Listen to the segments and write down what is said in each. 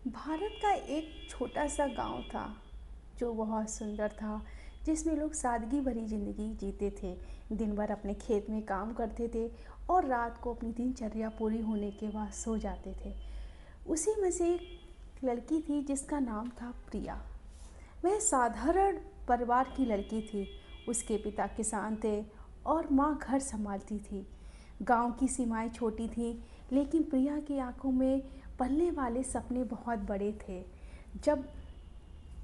भारत का एक छोटा सा गांव था जो बहुत सुंदर था, जिसमें लोग सादगी भरी ज़िंदगी जीते थे। दिन भर अपने खेत में काम करते थे और रात को अपनी दिनचर्या पूरी होने के बाद सो जाते थे। उसी में से एक लड़की थी जिसका नाम था प्रिया। वह साधारण परिवार की लड़की थी। उसके पिता किसान थे और माँ घर संभालती थी। गांव की सीमाएं छोटी थीं, लेकिन प्रिया की आंखों में पलने वाले सपने बहुत बड़े थे। जब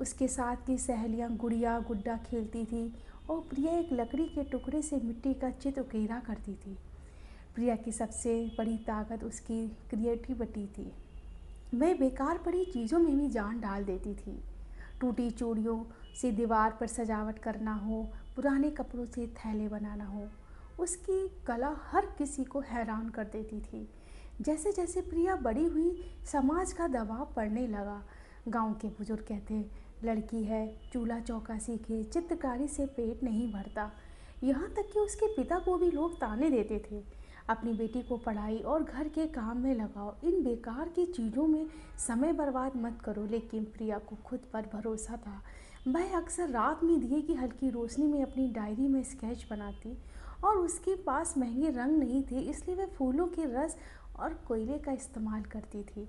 उसके साथ की सहेलियां गुड़िया गुड्डा खेलती थी और प्रिया एक लकड़ी के टुकड़े से मिट्टी का चित्र उकेरा करती थी। प्रिया की सबसे बड़ी ताकत उसकी क्रिएटिविटी थी। वह बेकार पड़ी चीज़ों में भी जान डाल देती थी। टूटी चूड़ियों से दीवार पर सजावट करना हो, पुराने कपड़ों से थैले बनाना हो, उसकी कला हर किसी को हैरान कर देती थी। जैसे जैसे प्रिया बड़ी हुई, समाज का दबाव पड़ने लगा। गांव के बुजुर्ग कहते, लड़की है, चूल्हा चौका सीखे, चित्रकारी से पेट नहीं भरता। यहाँ तक कि उसके पिता को भी लोग ताने देते थे, अपनी बेटी को पढ़ाई और घर के काम में लगाओ, इन बेकार की चीज़ों में समय बर्बाद मत करो। लेकिन प्रिया को खुद पर भरोसा था। वह अक्सर रात में दिए की हल्की रोशनी में अपनी डायरी में स्केच बनाती, और उसके पास महंगे रंग नहीं थे, इसलिए वह फूलों के रस और कोयले का इस्तेमाल करती थी।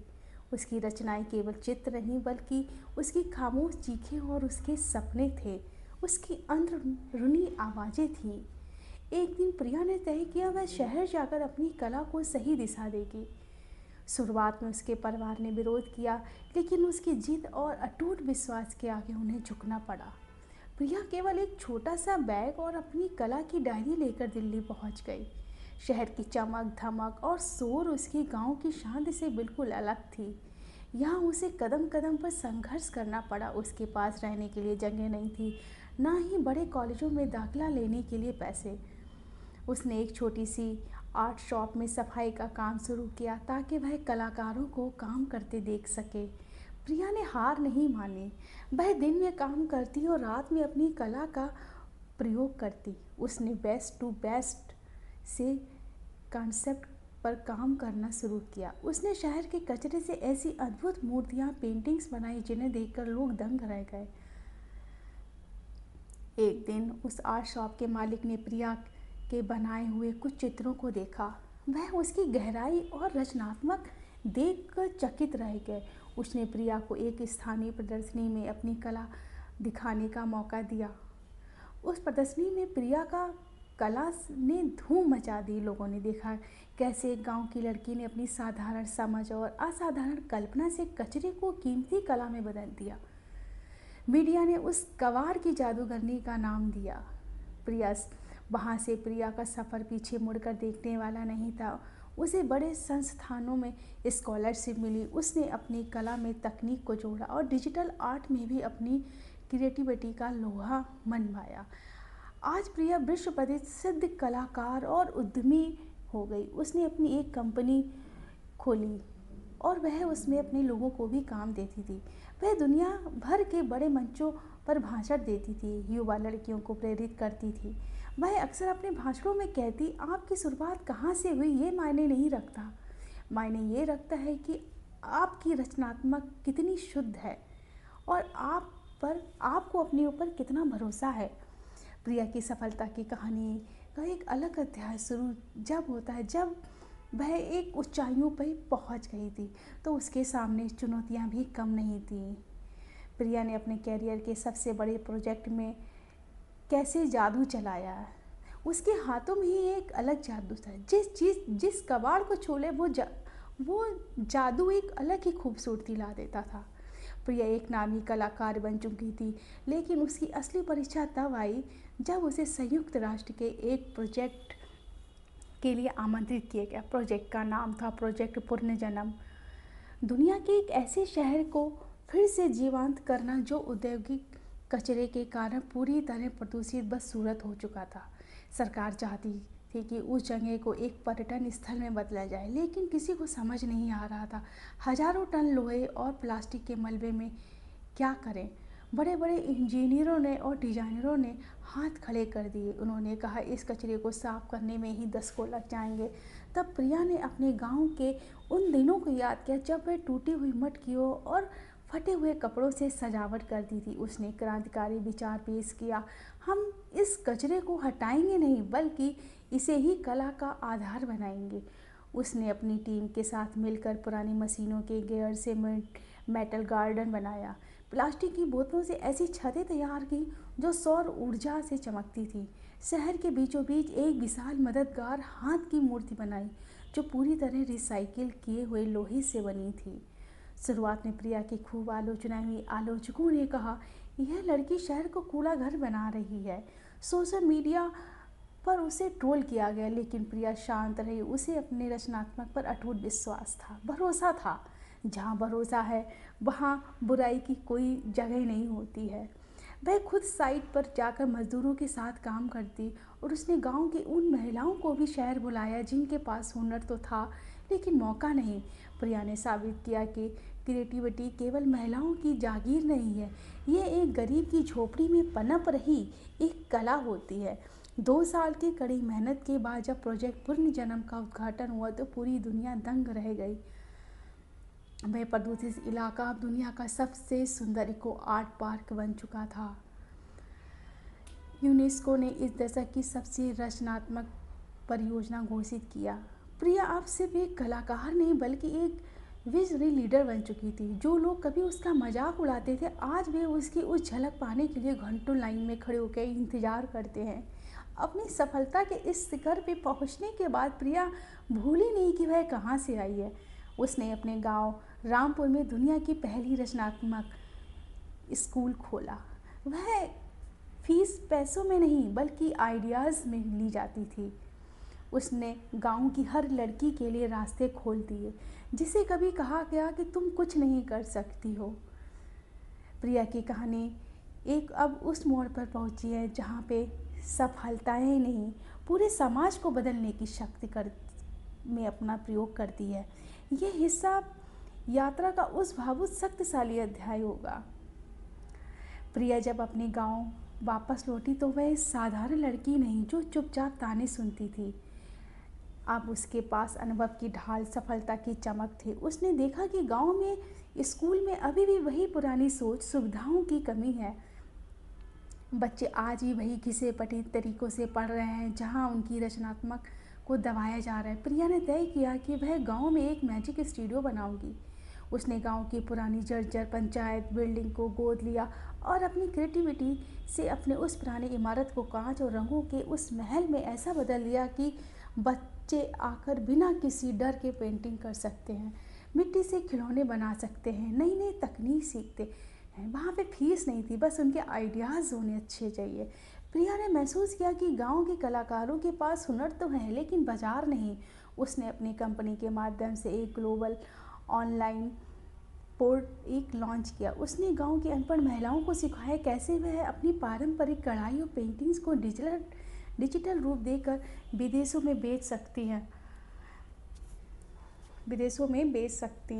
उसकी रचनाएं केवल चित्र नहीं, बल्कि उसकी खामोश चीखें और उसके सपने थे, उसकी अंदरूनी आवाज़ें थीं। एक दिन प्रिया ने तय किया वह शहर जाकर अपनी कला को सही दिशा देगी। शुरुआत में उसके परिवार ने विरोध किया, लेकिन उसकी जिद और अटूट विश्वास के आगे उन्हें झुकना पड़ा। प्रिया केवल एक छोटा सा बैग और अपनी कला की डायरी लेकर दिल्ली पहुंच गई। शहर की चमक धमक और शोर उसकी गांव की शांति से बिल्कुल अलग थी। यहाँ उसे कदम कदम पर संघर्ष करना पड़ा। उसके पास रहने के लिए जगह नहीं थी, ना ही बड़े कॉलेजों में दाखिला लेने के लिए पैसे। उसने एक छोटी सी आर्ट शॉप में सफाई का काम शुरू किया, ताकि वह कलाकारों को काम करते देख सके। प्रिया ने हार नहीं मानी। वह दिन में काम करती और रात में अपनी कला का प्रयोग करती। उसने बेस्ट टू बेस्ट से कॉन्सेप्ट पर काम करना शुरू किया। उसने शहर के कचरे से ऐसी अद्भुत मूर्तियाँ, पेंटिंग्स बनाई जिन्हें देखकर लोग दंग रह गए। एक दिन उस आर्ट शॉप के मालिक ने प्रिया के बनाए हुए कुछ चित्रों को देखा। वह उसकी गहराई और रचनात्मक देखकर चकित रह गए। उसने प्रिया को एक स्थानीय प्रदर्शनी में अपनी कला दिखाने का मौका दिया। उस प्रदर्शनी में प्रिया का कला ने धूम मचा दी। लोगों ने देखा कैसे एक गांव की लड़की ने अपनी साधारण समझ और असाधारण कल्पना से कचरे को कीमती कला में बदल दिया। मीडिया ने उस कवाड़ की जादूगरनी का नाम दिया। प्रिया वहाँ से प्रिया का सफ़र पीछे मुड़कर देखने वाला नहीं था। उसे बड़े संस्थानों में स्कॉलरशिप मिली। उसने अपनी कला में तकनीक को जोड़ा और डिजिटल आर्ट में भी अपनी क्रिएटिविटी का लोहा मनवाया। आज प्रिया विश्व प्रसिद्ध कलाकार और उद्यमी हो गई। उसने अपनी एक कंपनी खोली और वह उसमें अपने लोगों को भी काम देती थी। वह दुनिया भर के बड़े मंचों पर भाषण देती थी, युवा लड़कियों को प्रेरित करती थी। वह अक्सर अपने भाषणों में कहती, आपकी शुरुआत कहाँ से हुई ये मायने नहीं रखता, मायने ये रखता है कि आपकी रचनात्मक कितनी शुद्ध है और आपको अपने ऊपर कितना भरोसा है। प्रिया की सफलता की कहानी का एक अलग अध्याय शुरू जब होता है, जब वह एक ऊंचाइयों पर पहुंच गई थी, तो उसके सामने चुनौतियां भी कम नहीं थीं। प्रिया ने अपने कैरियर के सबसे बड़े प्रोजेक्ट में कैसे जादू चलाया। उसके हाथों में ही एक अलग जादू था। जिस कबाड़ को छोले वो जादू एक अलग ही खूबसूरती ला देता था। प्रिया एक नामी कलाकार बन चुकी थी, लेकिन उसकी असली परीक्षा तब आई जब उसे संयुक्त राष्ट्र के एक प्रोजेक्ट के लिए आमंत्रित किया गया। प्रोजेक्ट का नाम था प्रोजेक्ट पुनर्जन्म। दुनिया के एक ऐसे शहर को फिर से जीवंत करना जो औद्योगिक कचरे के कारण पूरी तरह प्रदूषित बदसूरत हो चुका था। सरकार चाहती थी कि उस जगह को एक पर्यटन स्थल में बदला जाए, लेकिन किसी को समझ नहीं आ रहा था हजारों टन लोहे और प्लास्टिक के मलबे में क्या करें। बड़े बड़े इंजीनियरों ने और डिजाइनरों ने हाथ खड़े कर दिए। उन्होंने कहा इस कचरे को साफ करने में ही 10 को लग जाएंगे, तब प्रिया ने अपने गांव के उन दिनों को याद किया जब वह टूटी हुई मटकियों और फटे हुए कपड़ों से सजावट करती थी। उसने क्रांतिकारी विचार पेश किया, हम इस कचरे को हटाएंगे नहीं बल्कि इसे ही कला का आधार बनाएंगे। उसने अपनी टीम के साथ मिलकर पुरानी मशीनों के गियर से मेटल गार्डन बनाया, प्लास्टिक की बोतलों से ऐसी छतें तैयार की जो सौर ऊर्जा से चमकती थी। शहर के बीचों बीच एक विशाल मददगार हाथ की मूर्ति बनाई जो पूरी तरह रिसाइकिल किए हुए लोहे से बनी थी। शुरुआत में प्रिया की खूब आलोचना हुई। आलोचकों ने कहा, यह लड़की शहर को कूड़ा घर बना रही है। सोशल मीडिया पर उसे ट्रोल किया गया, लेकिन प्रिया शांत रही। उसे अपने रचनात्मक पर अटूट विश्वास था, भरोसा था। जहाँ भरोसा है वहाँ बुराई की कोई जगह नहीं होती है। वह खुद साइट पर जाकर मजदूरों के साथ काम करती और उसने गांव की उन महिलाओं को भी शहर बुलाया जिनके पास हुनर तो था लेकिन मौका नहीं। प्रिया ने साबित किया कि क्रिएटिविटी केवल महिलाओं की जागीर नहीं है, ये एक गरीब की झोपड़ी में पनप रही एक कला होती है। 2 साल की कड़ी मेहनत के बाद जब प्रोजेक्ट पुनर्जन्म का उद्घाटन हुआ तो पूरी दुनिया दंग रह गई। वह प्रदूषित इलाका अब दुनिया का सबसे सुंदर इको आर्ट पार्क बन चुका था। यूनेस्को ने इस दशक की सबसे रचनात्मक परियोजना घोषित किया। प्रिया अब सिर्फ एक कलाकार नहीं बल्कि एक विजनरी लीडर बन चुकी थी। जो लोग कभी उसका मजाक उड़ाते थे आज वे उसकी उस झलक पाने के लिए घंटों लाइन में खड़े होकर इंतजार करते हैं। अपनी सफलता के इस शिखर पे पहुंचने के बाद प्रिया भूली नहीं कि वह कहाँ से आई है। उसने अपने गांव रामपुर में दुनिया की पहली रचनात्मक स्कूल खोला। वह फीस पैसों में नहीं बल्कि आइडियाज़ में ली जाती थी। उसने गांव की हर लड़की के लिए रास्ते खोल दिए जिसे कभी कहा गया कि तुम कुछ नहीं कर सकती हो। प्रिया की कहानी एक अब उस मोड़ पर पहुंची है जहाँ पे सफलताएं नहीं पूरे समाज को बदलने की शक्ति में अपना प्रयोग करती है। यह हिस्सा यात्रा का उस भावुक शक्तिशाली अध्याय होगा। प्रिया जब अपने गांव वापस लौटी तो वह एक साधारण लड़की नहीं जो चुपचाप ताने सुनती थी। अब उसके पास अनुभव की ढाल, सफलता की चमक थी। उसने देखा कि गांव में, स्कूल में अभी भी वही पुरानी सोच, सुविधाओं की कमी है। बच्चे आज भी वही घिसे पटी तरीकों से पढ़ रहे हैं जहां उनकी रचनात्मक को दबाया जा रहा है। प्रिया ने तय किया कि वह गांव में एक मैजिक स्टूडियो बनाऊंगी। उसने गांव की पुरानी जर्जर पंचायत बिल्डिंग को गोद लिया और अपनी क्रिएटिविटी से अपने उस पुरानी इमारत को कांच और रंगों के उस महल में ऐसा बदल दिया कि बच्चे आकर बिना किसी डर के पेंटिंग कर सकते हैं, मिट्टी से खिलौने बना सकते हैं, नई नई तकनीक सीखते हैं। वहाँ पे फीस नहीं थी, बस उनके आइडियाज़ होने अच्छे चाहिए। प्रिया ने महसूस किया कि गांव के कलाकारों के पास हुनर तो है लेकिन बाजार नहीं। उसने अपनी कंपनी के माध्यम से एक ग्लोबल ऑनलाइन पोर्ट लॉन्च किया। उसने गांव की अनपढ़ महिलाओं को सिखाया कैसे वह अपनी पारंपरिक कढ़ाई और पेंटिंग्स को डिजिटल रूप देकर विदेशों में बेच सकती हैं। विदेशों में बेच सकती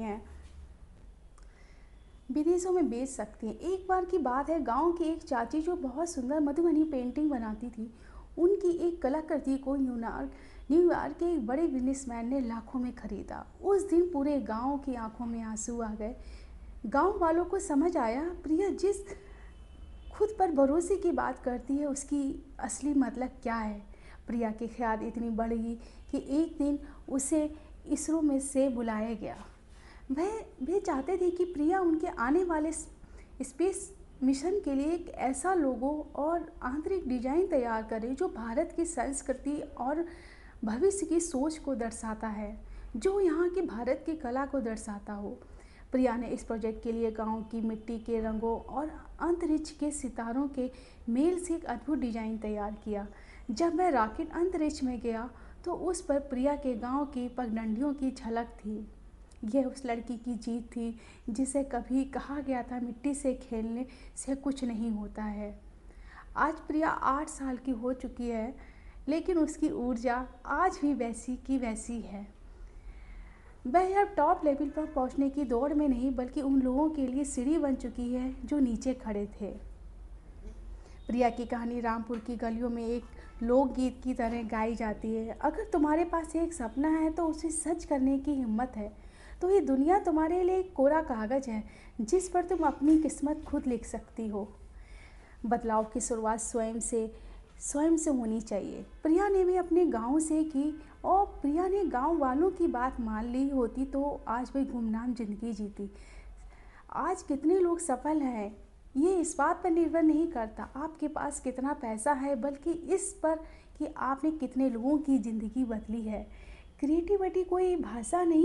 हैं। एक बार की बात है, गांव की एक चाची जो बहुत सुंदर मधुबनी पेंटिंग बनाती थी, उनकी एक कलाकृति को न्यूयॉर्क के एक बड़े बिजनेसमैन ने लाखों में खरीदा। उस दिन पूरे गांव की आंखों में आंसू आ गए। गांव वालों को समझ आया प्रिया जिस खुद पर भरोसे की बात करती है उसकी असली मतलब क्या है। प्रिया की ख्याल इतनी बढ़ गई कि एक दिन उसे इसरो में से बुलाया गया। वे चाहते थे कि प्रिया उनके आने वाले स्पेस मिशन के लिए एक ऐसा लोगो और आंतरिक डिजाइन तैयार करे जो भारत की संस्कृति और भविष्य की सोच को दर्शाता है, जो यहाँ की भारत की कला को दर्शाता हो। प्रिया ने इस प्रोजेक्ट के लिए गांव की मिट्टी के रंगों और अंतरिक्ष के सितारों के मेल से एक अद्भुत डिजाइन तैयार किया। जब वह रॉकेट अंतरिक्ष में गया तो उस पर प्रिया के गांव की पगडंडियों की झलक थी। यह उस लड़की की जीत थी जिसे कभी कहा गया था मिट्टी से खेलने से कुछ नहीं होता है। आज प्रिया 8 साल की हो चुकी है लेकिन उसकी ऊर्जा आज भी वैसी की वैसी है। वह अब टॉप लेवल पर पहुंचने की दौड़ में नहीं बल्कि उन लोगों के लिए सीढ़ी बन चुकी है जो नीचे खड़े थे। प्रिया की कहानी रामपुर की गलियों में एक लोकगीत की तरह गाई जाती है। अगर तुम्हारे पास एक सपना है तो उसे सच करने की हिम्मत है, तो ये दुनिया तुम्हारे लिए एक कोरा कागज़ है जिस पर तुम अपनी किस्मत खुद लिख सकती हो। बदलाव की शुरुआत स्वयं से होनी चाहिए। प्रिया ने भी अपने गांव से की, और प्रिया ने गांव वालों की बात मान ली होती तो आज वही गुमनाम जिंदगी जीती। आज कितने लोग सफल हैं, ये इस बात पर निर्भर नहीं करता आपके पास कितना पैसा है, बल्कि इस पर कि आपने कितने लोगों की ज़िंदगी बदली है। क्रिएटिविटी कोई भाषा नहीं